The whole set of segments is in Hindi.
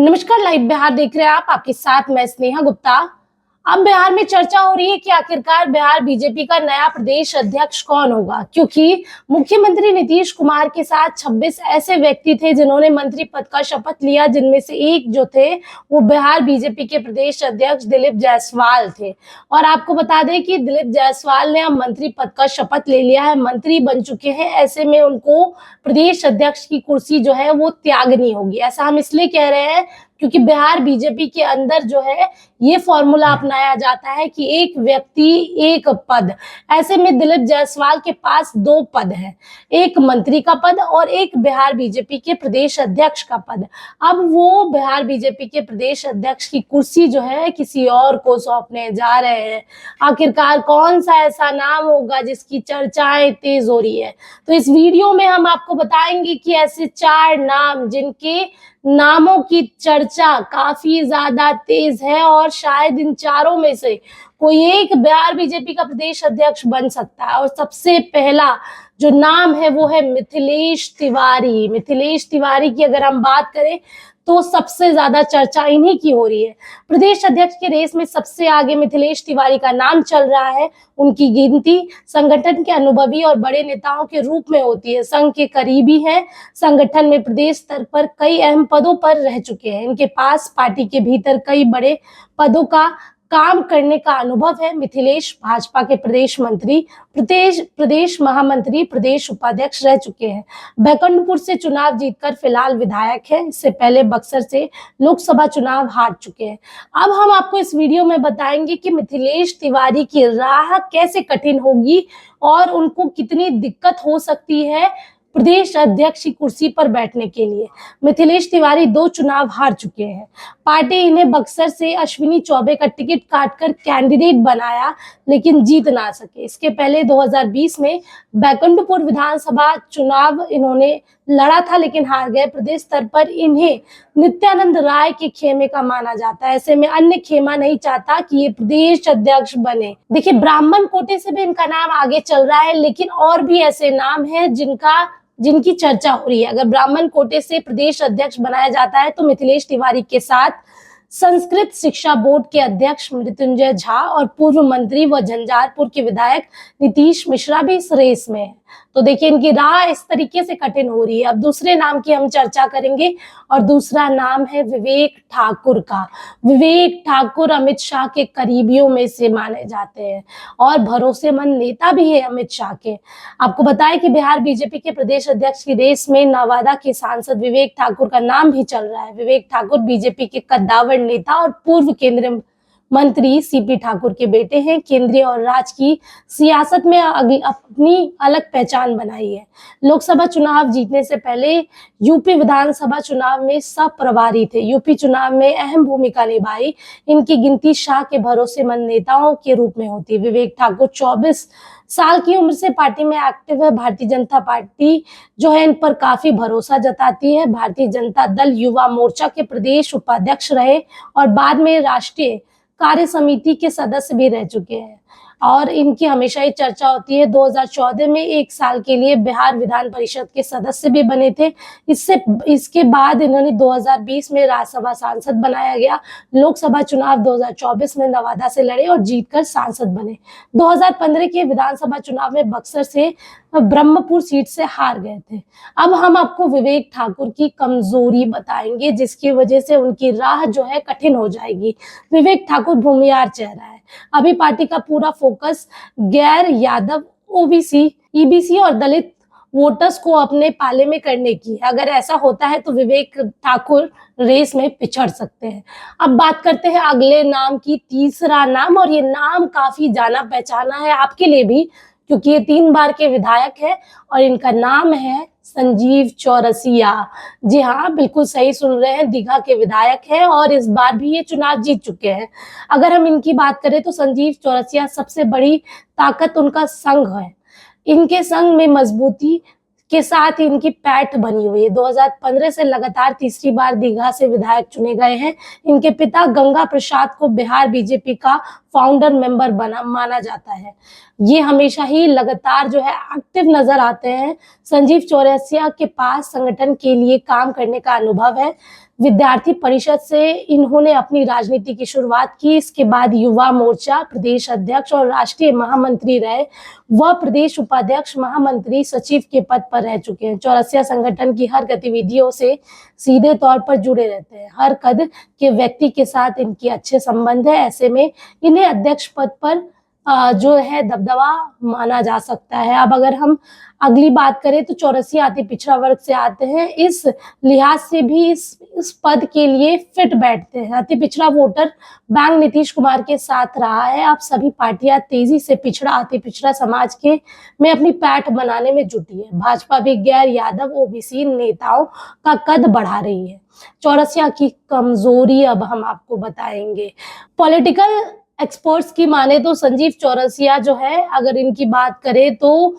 नमस्कार, लाइव बिहार देख रहे हैं आप। आपके साथ मैं स्नेहा गुप्ता। अब बिहार में चर्चा हो रही है कि आखिरकार बिहार बीजेपी का नया प्रदेश अध्यक्ष कौन होगा, क्योंकि मुख्यमंत्री नीतीश कुमार के साथ 26 ऐसे व्यक्ति थे जिन्होंने मंत्री पद का शपथ लिया, जिनमें से एक जो थे वो बिहार बीजेपी के प्रदेश अध्यक्ष दिलीप जायसवाल थे। और आपको बता दें कि दिलीप जायसवाल ने अब मंत्री पद का शपथ ले लिया है, मंत्री बन चुके हैं। ऐसे में उनको प्रदेश अध्यक्ष की कुर्सी जो है वो त्यागनी होगी। ऐसा हम इसलिए कह रहे हैं क्योंकि बिहार बीजेपी के अंदर जो है ये फॉर्मूला अपनाया जाता है कि एक व्यक्ति एक पद। ऐसे में दिलीप जायसवाल के पास 2 पद हैं, एक मंत्री का पद और एक बिहार बीजेपी के प्रदेश अध्यक्ष का पद। अब वो बिहार बीजेपी के प्रदेश अध्यक्ष की कुर्सी जो है किसी और को सौंपने जा रहे हैं। आखिरकार कौन सा ऐसा नाम होगा जिसकी चर्चाएं तेज हो रही है, तो इस वीडियो में हम आपको बताएंगे कि ऐसे 4 नाम जिनके नामों की चर्चा काफी ज्यादा तेज है और शायद इन चारों में से कोई एक बिहार बीजेपी का प्रदेश अध्यक्ष बन सकता है। और सबसे पहला जो नाम है वो है मिथिलेश तिवारी। मिथिलेश तिवारी की अगर हम बात करें तो सबसे ज्यादा चर्चा इन्हीं की हो रही है। प्रदेश अध्यक्ष के रेस में सबसे आगे मिथिलेश तिवारी का नाम चल रहा है। उनकी गिनती संगठन के अनुभवी और बड़े नेताओं के रूप में होती है। संघ के करीबी हैं, संगठन में प्रदेश स्तर पर कई अहम पदों पर रह चुके हैं। इनके पास पार्टी के भीतर कई बड़े पदों का काम करने का अनुभव है। मिथिलेश भाजपा के प्रदेश मंत्री, प्रदेश महामंत्री, प्रदेश उपाध्यक्ष रह चुके हैं। बैकुंठपुर से चुनाव जीतकर फिलहाल विधायक हैं। इससे पहले बक्सर से लोकसभा चुनाव हार चुके हैं। अब हम आपको इस वीडियो में बताएंगे कि मिथिलेश तिवारी की राह कैसे कठिन होगी और उनको कितनी दिक्कत हो सकती है प्रदेश अध्यक्ष की कुर्सी पर बैठने के लिए। मिथिलेश तिवारी 2 चुनाव हार चुके हैं। पार्टी इन्हें बक्सर से अश्विनी चौबे का टिकट काटकर कैंडिडेट बनाया, लेकिन जीत ना सके। इसके पहले 2020 में बैकुंठपुर विधानसभा चुनाव इन्होंने लड़ा था, लेकिन हार गए। प्रदेश स्तर पर इन्हें नित्यानंद राय के खेमे का माना जाता है। ऐसे में अन्य खेमा नहीं चाहता कि ये प्रदेश अध्यक्ष बने। देखिए, ब्राह्मण कोटे से भी इनका नाम आगे चल रहा है, लेकिन और भी ऐसे नाम हैं जिनकी चर्चा हो रही है। अगर ब्राह्मण कोटे से प्रदेश अध्यक्ष बनाया जाता है तो मिथिलेश तिवारी के साथ संस्कृत शिक्षा बोर्ड के अध्यक्ष मृत्युंजय झा और पूर्व मंत्री व झंझारपुर के विधायक नीतीश मिश्रा भी इस रेस में है। तो देखिए, इनकी राह इस तरीके से कठिन हो रही है। अब दूसरे नाम की हम चर्चा करेंगे और दूसरा नाम है विवेक ठाकुर का। विवेक ठाकुर अमित शाह के करीबियों में से माने जाते हैं और भरोसेमंद नेता भी है अमित शाह के। आपको बताएं कि बिहार बीजेपी के प्रदेश अध्यक्ष की रेस में नवादा के सांसद विवेक ठाकुर का नाम भी चल रहा है। विवेक ठाकुर बीजेपी के कद्दावर नेता और पूर्व केंद्रीय मंत्री सीपी ठाकुर के बेटे हैं। केंद्रीय और राज्य की सियासत में अपनी अलग पहचान बनाई है। लोकसभा चुनाव जीतने से पहले यूपी विधानसभा चुनाव में सप्रभारी थे। यूपी चुनाव में अहम भूमिका निभाई। इनकी गिनती शाह के भरोसेमंद नेताओं के रूप में होती है। विवेक ठाकुर 24 साल की उम्र से पार्टी में एक्टिव है। भारतीय जनता पार्टी जो है इन पर काफी भरोसा जताती है। भारतीय जनता दल युवा मोर्चा के प्रदेश उपाध्यक्ष रहे और बाद में राष्ट्रीय कार्य समिति के सदस्य भी रह चुके हैं। और इनकी हमेशा ही चर्चा होती है। 2014 में 1 साल के लिए बिहार विधान परिषद के सदस्य भी बने थे। इसके बाद इन्होंने 2020 में राज्यसभा सांसद बनाया गया। लोकसभा चुनाव 2024 में नवादा से लड़े और जीतकर सांसद बने। 2015 के विधानसभा चुनाव में बक्सर से ब्रह्मपुर सीट से हार गए थे। अब हम आपको विवेक ठाकुर की कमजोरी बताएंगे जिसकी वजह से उनकी राह जो है कठिन हो जाएगी। विवेक ठाकुर भूमिहार चेहरा है। अभी पार्टी का पूरा फोकस गैर यादव, ओबीसी, ईबीसी और दलित वोटर्स को अपने पाले में करने की है। अगर ऐसा होता है तो विवेक ठाकुर रेस में पिछड़ सकते हैं। अब बात करते हैं अगले नाम की, तीसरा नाम, और ये नाम काफी जाना पहचाना है आपके लिए भी, क्योंकि ये 3 बार के विधायक है और इनका नाम है संजीव चौरसिया। जी हाँ, बिल्कुल सही सुन रहे हैं, दीघा के विधायक हैं और इस बार भी ये चुनाव जीत चुके हैं। अगर हम इनकी बात करें तो संजीव चौरसिया सबसे बड़ी ताकत उनका संघ है। इनके संघ में मजबूती के साथ ही इनकी पैठ बनी हुई है। 2015 से लगातार तीसरी बार दीघा से विधायक चुने गए हैं। इनके पिता गंगा प्रसाद को बिहार बीजेपी का फाउंडर मेंबर माना जाता है। ये हमेशा ही लगातार जो है एक्टिव नजर आते हैं। संजीव चौरसिया के पास संगठन के लिए काम करने का अनुभव है। विद्यार्थी परिषद से इन्होंने अपनी राजनीति की शुरुआत की। इसके बाद युवा मोर्चा प्रदेश अध्यक्ष और राष्ट्रीय महामंत्री रहे। वह प्रदेश उपाध्यक्ष, महामंत्री, सचिव के पद पर रह चुके हैं। चौरसिया संगठन की हर गतिविधियों से सीधे तौर पर जुड़े रहते हैं। हर कद के व्यक्ति के साथ इनके अच्छे संबंध है। ऐसे में इन्हें अध्यक्ष पद पर जो है दबदबा माना जा सकता है। अब अगर हम अगली बात करें तो चौरसिया अति पिछड़ा वर्ग से आते हैं, इस लिहाज से भी इस पद के लिए फिट बैठते हैं। अति पिछड़ा वोटर बैंक नीतीश कुमार के साथ रहा है। अब सभी पार्टियां तेजी से पिछड़ा, अति पिछड़ा समाज के में अपनी पैठ बनाने में जुटी है। भाजपा भी गैर यादव ओबीसी नेताओं का कद बढ़ा रही है। चौरसिया की कमजोरी अब हम आपको बताएंगे। पॉलिटिकल एक्सपर्ट्स की माने तो संजीव चौरसिया जो है, अगर इनकी बात करें तो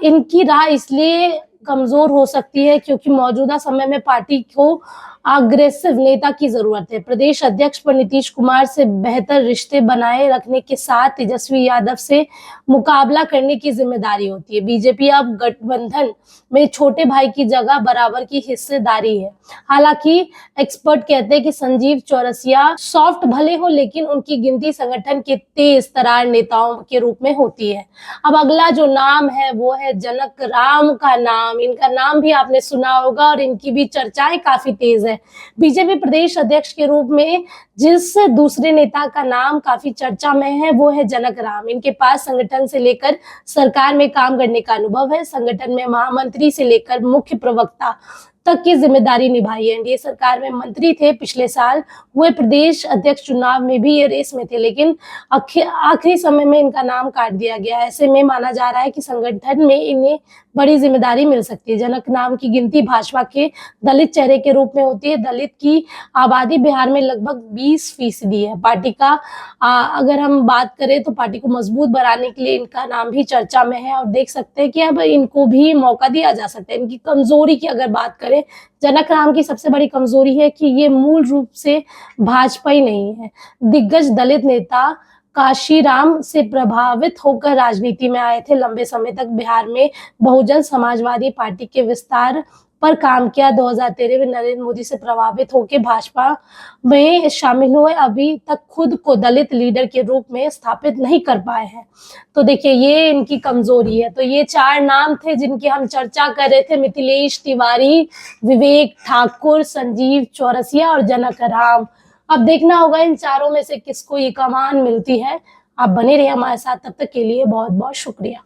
इनकी राह इसलिए कमजोर हो सकती है क्योंकि मौजूदा समय में पार्टी को अग्रेसिव नेता की जरूरत है। प्रदेश अध्यक्ष पर नीतीश कुमार से बेहतर रिश्ते बनाए रखने के साथ तेजस्वी यादव से मुकाबला करने की जिम्मेदारी होती है। बीजेपी अब गठबंधन में छोटे भाई की जगह बराबर की हिस्सेदारी है। हालांकि एक्सपर्ट कहते हैं कि संजीव चौरसिया सॉफ्ट भले हो, लेकिन उनकी गिनती संगठन के तेज तरार नेताओं के रूप में होती है। अब अगला जो नाम है वो है जनक राम का नाम। इनका नाम भी आपने सुना होगा और इनकी भी चर्चाएं काफी तेज है। बीजेपी प्रदेश अध्यक्ष के रूप में जिस दूसरे नेता का नाम काफी चर्चा में है वो है जनक राम। इनके पास संगठन से लेकर सरकार में काम करने का अनुभव है। संगठन में महामंत्री से लेकर मुख्य प्रवक्ता तक की जिम्मेदारी निभाई है। एनडीए सरकार में मंत्री थे। पिछले साल हुए प्रदेश अध्यक्ष चुनाव में भी ये रेस में थे, लेकिन आखिरी समय में इनका नाम काट दिया गया। ऐसे में माना जा रहा है कि संगठन में इन्हें बड़ी जिम्मेदारी मिल सकती है। जनक नाम की गिनती भाजपा के दलित चेहरे के रूप में होती है। दलित की आबादी बिहार में लगभग 20% है। पार्टी का अगर हम बात करें तो पार्टी को मजबूत बनाने के लिए इनका नाम भी चर्चा में है और देख सकते हैं कि अब इनको भी मौका दिया जा सकता है। इनकी कमजोरी की अगर बात करें, जनक राम की सबसे बड़ी कमजोरी है कि ये मूल रूप से भाजपा ही नहीं है। दिग्गज दलित नेता काशीराम से प्रभावित होकर राजनीति में आए थे। लंबे समय तक बिहार में बहुजन समाजवादी पार्टी के विस्तार पर काम किया। 2013 में नरेंद्र मोदी से प्रभावित होकर भाजपा में शामिल हुए। अभी तक खुद को दलित लीडर के रूप में स्थापित नहीं कर पाए हैं। तो देखिए, ये इनकी कमजोरी है। तो ये 4 नाम थे जिनकी हम चर्चा कर रहे थे: मिथिलेश तिवारी, विवेक ठाकुर, संजीव चौरसिया और जनक राम। अब देखना होगा इन चारों में से किसको ये कमान मिलती है। आप बने रहिए हमारे साथ, तब तक के लिए बहुत बहुत शुक्रिया।